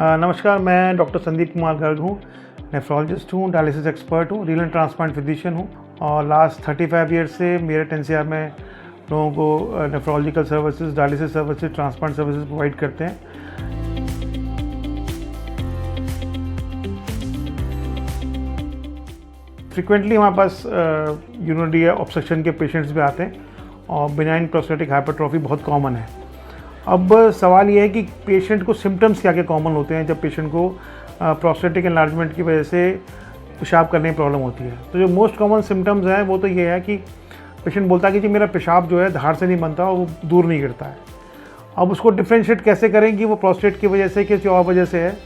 नमस्कार, मैं डॉक्टर संदीप कुमार गर्ग हूँ। नेफ्रोलॉजिस्ट हूँ, डायलिसिस एक्सपर्ट हूँ, रीनल ट्रांसप्लांट फिजिशियन हूँ और लास्ट 35 ईयर्स से मेरे एनसीआर में लोगों को nephrological services, dialysis services, transplant services provide करते हैं। फ्रीक्वेंटली हमारे पास यूरिनरी ऑब्स्ट्रक्शन के पेशेंट्स भी आते हैं और बिनाइन प्रोस्टेटिक हाइपरट्रॉफी बहुत कॉमन है। अब सवाल ये है कि पेशेंट को सिम्टम्स क्या क्या कॉमन होते हैं जब पेशेंट को प्रोस्टेटिक एनलार्जमेंट की वजह से पेशाब करने में प्रॉब्लम होती है। तो जो मोस्ट कॉमन सिम्टम्स हैं वो तो ये है कि पेशेंट बोलता है कि जी मेरा पेशाब जो है धार से नहीं बनता और वो दूर नहीं गिरता है। अब उसको डिफ्रेंशिएट कैसे करें कि वो प्रोस्टेट की वजह से किसी और वजह से है।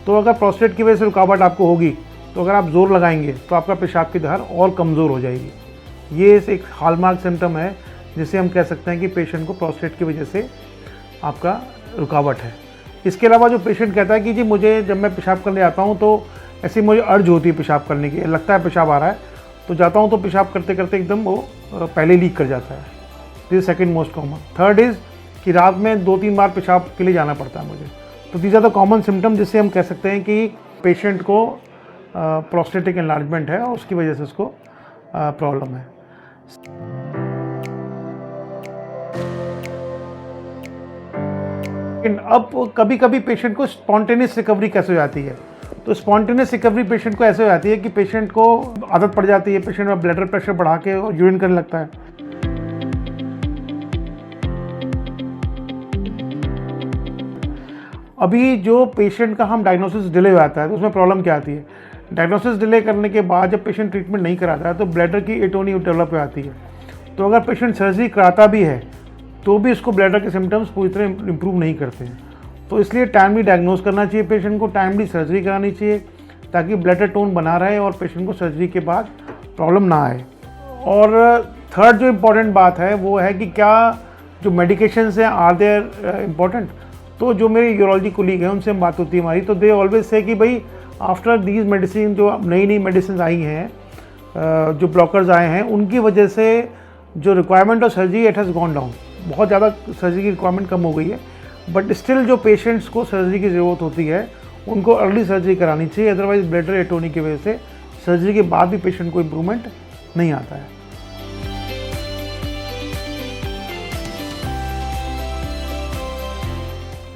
तो अगर प्रोस्टेट की वजह से रुकावट आपको होगी तो अगर आप ज़ोर लगाएंगे तो आपका पेशाब की धार और कमज़ोर हो जाएगी। ये एक हॉलमार्क सिम्टम है जिसे हम कह सकते हैं कि पेशेंट को प्रोस्टेट की वजह से आपका रुकावट है। इसके अलावा जो पेशेंट कहता है कि जी मुझे जब मैं पेशाब करने आता हूँ तो ऐसी मुझे अर्ज होती है पेशाब करने की, लगता है पेशाब आ रहा है तो जाता हूँ तो पेशाब करते करते एकदम वो पहले लीक कर जाता है। This second most common. Third is कि रात में 2-3 बार पेशाब के लिए जाना पड़ता है मुझे। तो these are the common symptom जिससे हम कह सकते हैं कि पेशेंट को प्रोस्टेटिक एनलार्जमेंट है और उसकी वजह से उसको प्रॉब्लम है। लेकिन अब कभी कभी पेशेंट को स्पॉन्टेनियस रिकवरी कैसे हो जाती है। तो स्पॉन्टेनियस रिकवरी पेशेंट को ऐसे हो जाती है कि पेशेंट को आदत पड़ जाती है, पेशेंट में ब्लड प्रेशर बढ़ा के यूरिन करने लगता है। अभी जो पेशेंट का हम डायग्नोसिस डिले हो जाता है तो उसमें प्रॉब्लम क्या आती है। डायग्नोसिस डिले करने के बाद जब पेशेंट ट्रीटमेंट नहीं कराता है तो ब्लैडर की एटोनी डेवलप हो जाती है। तो अगर पेशेंट सर्जरी कराता भी है तो भी उसको ब्लैडर के सिम्टम्स पूरी तरह इम्प्रूव नहीं करते हैं। तो इसलिए टाइमली डायग्नोज करना चाहिए पेशेंट को, टाइमली सर्जरी करानी चाहिए ताकि ब्लैडर टोन बना रहे और पेशेंट को सर्जरी के बाद प्रॉब्लम ना आए। और थर्ड जो इम्पॉर्टेंट बात है वो है कि क्या जो मेडिकेशंस हैं आर देयर इम्पॉर्टेंट। तो जो मेरे यूरोलॉजी कोलीग हैं उनसे हम बात होती है हमारी, तो दे ऑलवेज से कि भाई आफ्टर दीज मेडिसिन, जो नई नई मेडिसिन आई हैं, जो ब्लॉकर्स आए हैं, उनकी वजह से जो requirement of surgery it has gone down. बहुत ज़्यादा सर्जरी की रिक्वायरमेंट कम हो गई है, बट स्टिल जो पेशेंट्स को सर्जरी की ज़रूरत होती है उनको अर्ली सर्जरी करानी चाहिए। अदरवाइज ब्लैडर एटोनी की वजह से सर्जरी के बाद भी पेशेंट को इम्प्रूवमेंट नहीं आता है।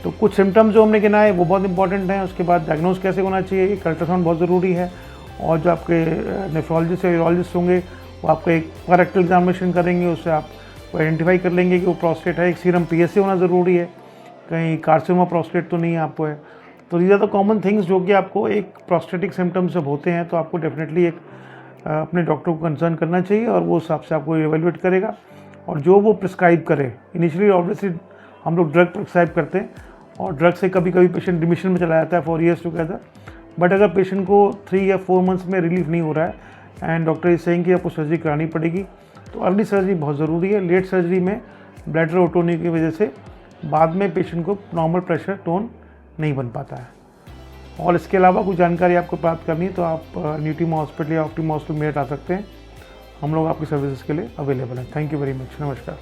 तो कुछ सिम्टम्स जो हमने गिनाए वो बहुत इंपॉर्टेंट हैं। उसके बाद डायग्नोज कैसे होना चाहिए, एक अल्ट्रासाउंड बहुत ज़रूरी है। और जो आपके नेफ्रोलॉजिस्ट या यूरोलॉजिस्ट होंगे वो आपको एक रेक्टल एग्जामिनेशन करेंगे, उससे आप आइडेंटिफाई कर लेंगे कि वो प्रोस्टेट है। एक सीरम PSA होना ज़रूरी है, कहीं कार्सिनोमा प्रोस्टेट तो नहीं है आपको है। तो ये तो कॉमन थिंग्स जो कि आपको एक प्रोस्टेटिक सिम्टम्स जब होते हैं तो आपको डेफिनेटली एक अपने डॉक्टर को कंसर्न करना चाहिए और वो हिसाब से आपको एवेलुएट करेगा और जो वो प्रिस्क्राइब करे। इनिशियली ऑब्वियसली हम लोग ड्रग प्रिस्क्राइब करते हैं और ड्रग से कभी कभी पेशेंट रिमिशन में चला जाता है 4 years टुगेदर। बट अगर पेशेंट को 3 या 4 months में रिलीफ नहीं हो रहा है एंड डॉक्टर इज सेइंग कि आपको सर्जरी करानी पड़ेगी तो अर्ली सर्जरी बहुत ज़रूरी है। लेट सर्जरी में ब्लैडर ओटोनी की वजह से बाद में पेशेंट को नॉर्मल प्रेशर टोन नहीं बन पाता है। और इसके अलावा कुछ जानकारी आपको प्राप्त करनी है तो आप न्यूटीमा हॉस्पिटल या ऑप्टिमा हॉस्पिटल मेरठ आ सकते हैं। हम लोग आपकी सर्विसेज के लिए अवेलेबल हैं। Thank you very much. नमस्कार।